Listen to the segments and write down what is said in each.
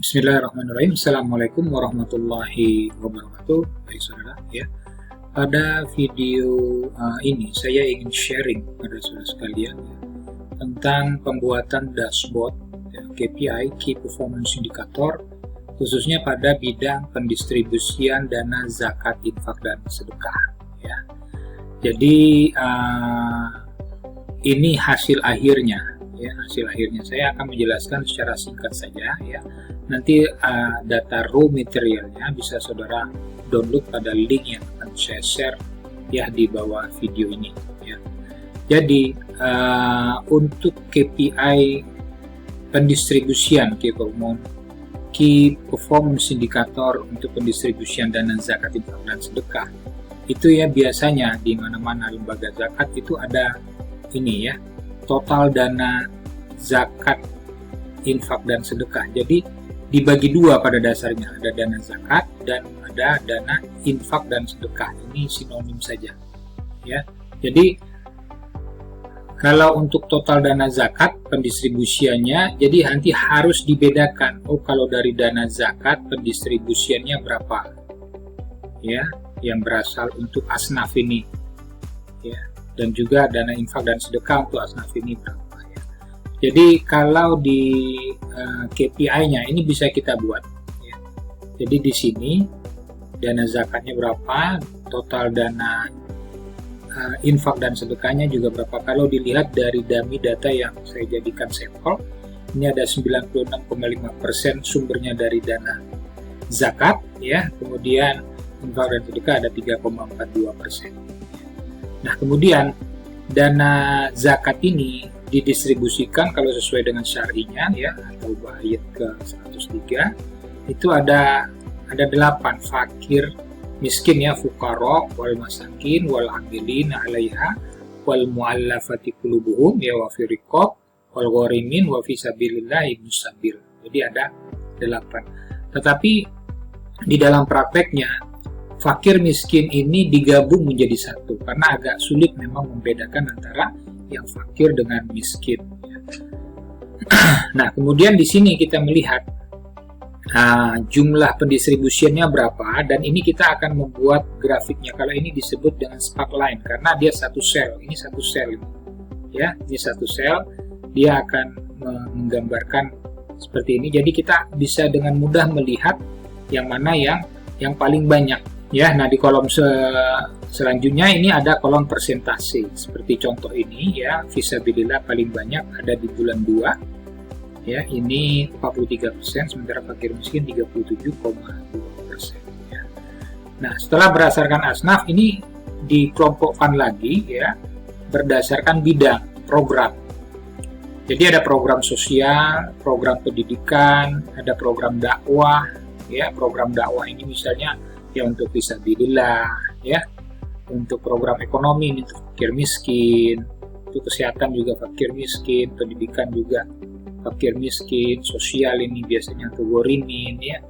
Bismillahirrahmanirrahim. Assalamualaikum warahmatullahi wabarakatuh. Baik saudara, ya. Pada video ini saya ingin sharing pada saudara sekalian ya, tentang pembuatan dashboard ya, KPI (Key Performance Indicator) khususnya pada bidang pendistribusian dana zakat, infak dan sedekah. Ya. Jadi ini hasil akhirnya. Ya, hasil akhirnya saya akan menjelaskan secara singkat saja ya. Nanti data raw materialnya bisa saudara download pada link yang akan saya share ya di bawah video ini ya. Jadi untuk KPI pendistribusian Key Performance Indicator untuk pendistribusian dana zakat, infak dan sedekah itu ya, biasanya di mana-mana lembaga zakat itu ada ini ya, total dana zakat, infak dan sedekah. Jadi dibagi dua pada dasarnya, ada dana zakat dan ada dana infak dan sedekah. Ini sinonim saja ya. Jadi kalau untuk total dana zakat pendistribusiannya, jadi nanti harus dibedakan. Oh, kalau dari dana zakat pendistribusiannya berapa ya, yang berasal untuk asnaf ini ya, dan juga dana infak dan sedekah untuk asnaf ini berapa ya. Jadi kalau di KPI-nya ini bisa kita buat ya. Jadi di sini dana zakatnya berapa, total dana infak dan sedekahnya juga berapa. Kalau dilihat dari dummy data yang saya jadikan sampel, ini ada 96,5% sumbernya dari dana zakat ya, kemudian infak dan sedekah ada 3,42%. Nah, kemudian dana zakat ini didistribusikan kalau sesuai dengan syar'inya ya, atau ayat ke-103 itu ada 8 fakir, miskin ya, fuqara, wal masakin, wal amilin 'alaiha, wal mu'allafati qulubuhum ya, wa fi riqab, wal gharimin, wa fi sabilillah ibnu sabil. Jadi ada 8. Tetapi di dalam prakteknya fakir miskin ini digabung menjadi satu karena agak sulit memang membedakan antara yang fakir dengan miskin. Nah, kemudian di sini kita melihat jumlah pendistribusiannya berapa, dan ini kita akan membuat grafiknya. Kalau ini disebut dengan spark line karena dia satu sel. Ini satu sel ya, ini satu sel. Dia akan menggambarkan seperti ini. Jadi kita bisa dengan mudah melihat yang mana yang paling banyak. Ya, nah di kolom selanjutnya ini ada kolom persentase seperti contoh ini ya, fisabilillah paling banyak ada di bulan 2 ya, ini 43%, sementara fakir miskin 37,2% ya. Nah, setelah berdasarkan asnaf ini dikelompokkan lagi ya berdasarkan bidang program. Jadi ada program sosial, program pendidikan, ada program dakwah ya. Program dakwah ini misalnya ya untuk fisabilillah ya, untuk program ekonomi ini untuk fakir miskin, untuk kesehatan juga fakir miskin, pendidikan juga fakir miskin, sosial ini biasanya untuk gharimin ya,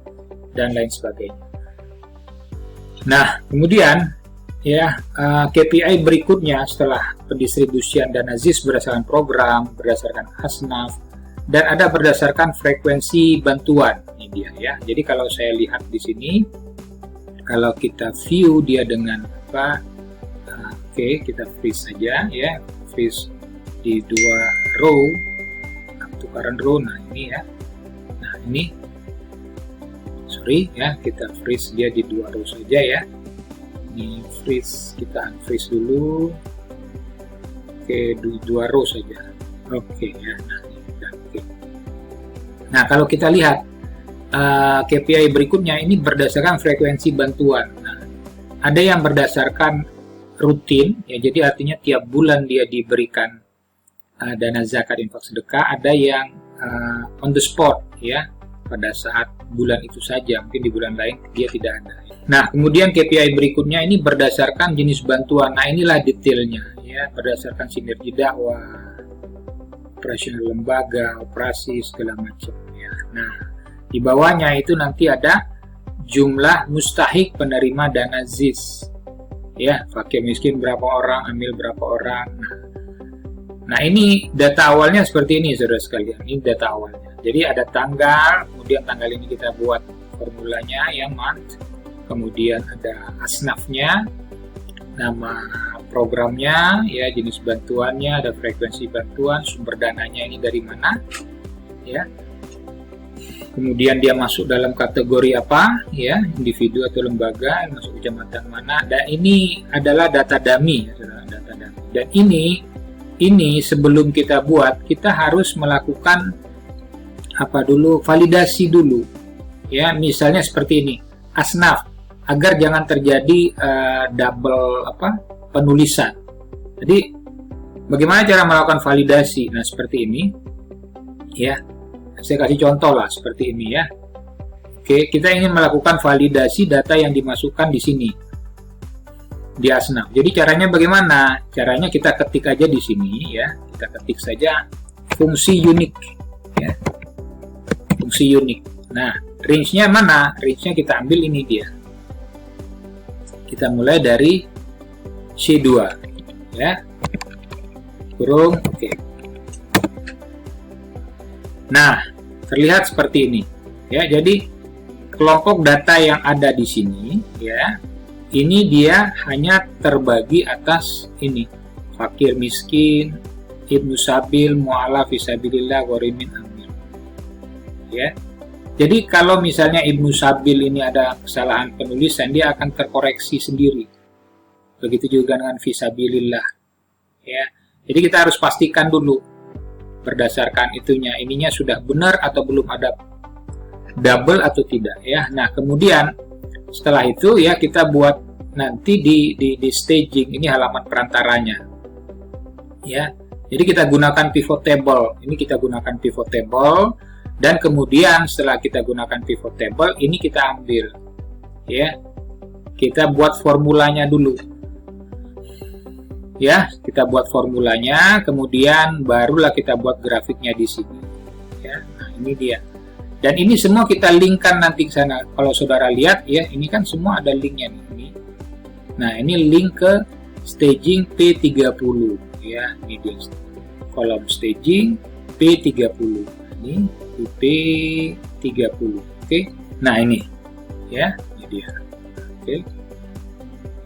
dan lain sebagainya. Nah, kemudian ya KPI berikutnya setelah pendistribusian dana ZIS berdasarkan program, berdasarkan asnaf, dan ada berdasarkan frekuensi bantuan. Ini dia ya. Jadi kalau saya lihat di sini, kalau kita view dia dengan apa? Oke, kita freeze saja ya, freeze di 2 row, tukaran row. Nah ini ya, nah ini, sorry ya, kita freeze dia di 2 row saja ya. Ini freeze, kita unfreeze dulu. Oke, di 2 row saja. Oke ya, nah ini udah oke. Nah kalau kita lihat KPI berikutnya ini berdasarkan frekuensi bantuan. Nah, ada yang berdasarkan rutin ya, jadi artinya tiap bulan dia diberikan dana zakat, infak, sedekah. Ada yang on the spot ya, pada saat bulan itu saja, mungkin di bulan lain dia tidak ada. Nah, kemudian KPI berikutnya ini berdasarkan jenis bantuan. Nah, inilah detailnya ya, berdasarkan sinergi dakwah, operasional lembaga, operasi segala macam ya. Nah, di bawahnya itu nanti ada jumlah mustahik penerima dana ZIS ya, fakir miskin berapa orang, amil berapa orang. Nah, ini data awalnya seperti ini saudara sekalian, ini data awalnya. jadi ada tanggal, kemudian tanggal ini kita buat formulanya ya, month, kemudian ada asnafnya, nama programnya ya, jenis bantuannya, ada frekuensi bantuan, sumber dananya ini dari mana ya, kemudian dia masuk dalam kategori apa ya, individu atau lembaga, masuk kecamatan mana, dan ini adalah data dummy ya, data dummy. Dan ini sebelum kita buat, kita harus melakukan apa dulu, validasi dulu ya, misalnya seperti ini, asnaf, agar jangan terjadi double penulisan. Jadi bagaimana cara melakukan validasi? Nah, seperti ini ya, saya kasih contoh lah seperti ini ya. Oke, kita ingin melakukan validasi data yang dimasukkan di sini di asnaf. Jadi caranya bagaimana? Caranya kita ketik aja di sini ya, kita ketik saja fungsi unik ya, fungsi unik. Nah, range-nya mana? Range-nya kita ambil ini dia. Kita mulai dari C2 ya, kurung, oke. Nah, terlihat seperti ini ya. Jadi kelompok data yang ada di sini ya, ini dia hanya terbagi atas ini, fakir miskin, ibnu sabil, mu'alaf fisabilillah, ghorimin amil ya. Jadi kalau misalnya ibnu sabil ini ada kesalahan penulisan, dia akan terkoreksi sendiri. Begitu juga dengan fisabilillah ya. Jadi kita harus pastikan dulu berdasarkan itunya, ininya sudah benar atau belum ada double atau tidak ya. Nah, kemudian setelah itu ya, kita buat nanti di staging, ini halaman perantaranya ya. Jadi kita gunakan pivot table, ini kita gunakan pivot table, dan kemudian setelah kita gunakan pivot table, ini kita ambil ya, kita buat formulanya dulu ya, kita buat formulanya, kemudian barulah kita buat grafiknya di sini ya. Nah, ini dia, dan ini semua kita linkkan nanti ke sana. Kalau saudara lihat ya, ini kan semua ada linknya nih ini. Nah, ini link ke staging P30 ya, ini dia kolom staging P30 ini P30. Oke. Nah, ini ya, ini dia. Oke.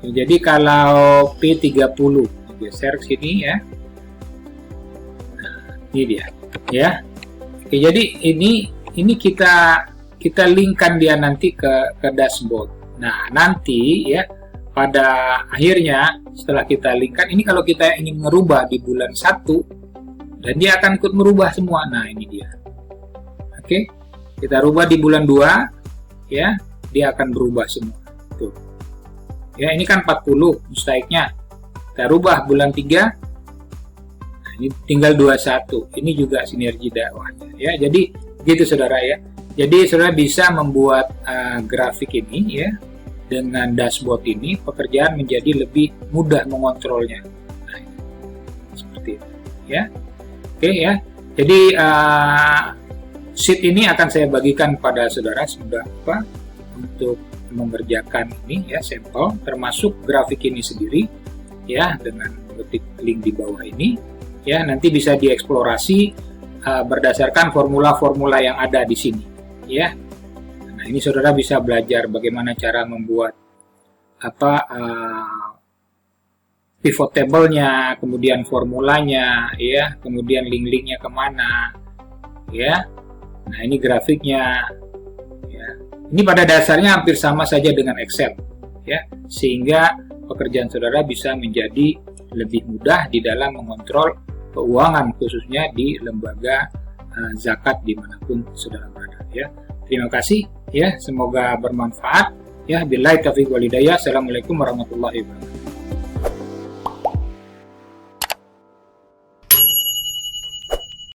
Jadi kalau P30 geser ke sini ya. Nah, ini dia ya. Oke, jadi ini kita linkkan dia nanti ke dashboard. Nah, nanti ya pada akhirnya setelah kita linkkan ini, kalau kita ingin merubah di bulan 1, dan dia akan ikut merubah semua. Nah, ini dia. Oke, kita rubah di bulan 2 ya, dia akan berubah semua. Tuh. Ya, ini kan 40 mustahiknya. Kita rubah bulan 3. Nah, ini tinggal 21. Ini juga sinergi dakwahnya ya. Jadi gitu saudara ya. Jadi saudara bisa membuat grafik ini ya, dengan dashboard ini pekerjaan menjadi lebih mudah mengontrolnya. Nah, seperti itu ya. Oke ya. Jadi sheet ini akan saya bagikan pada saudara sudah untuk mengerjakan ini ya, sampel, termasuk grafik ini sendiri ya, dengan ketik link di bawah ini ya. Nanti bisa dieksplorasi berdasarkan formula-formula yang ada di sini ya. Nah, ini saudara bisa belajar bagaimana cara membuat pivot table-nya, kemudian formulanya ya, kemudian link-linknya kemana ya. Nah, ini grafiknya ya. Ini pada dasarnya hampir sama saja dengan Excel ya, sehingga pekerjaan saudara bisa menjadi lebih mudah di dalam mengontrol keuangan, khususnya di lembaga zakat dimanapun saudara berada ya. Terima kasih ya, semoga bermanfaat ya. Billahi taufiq wal hidayah. Assalamualaikum warahmatullahi wabarakatuh.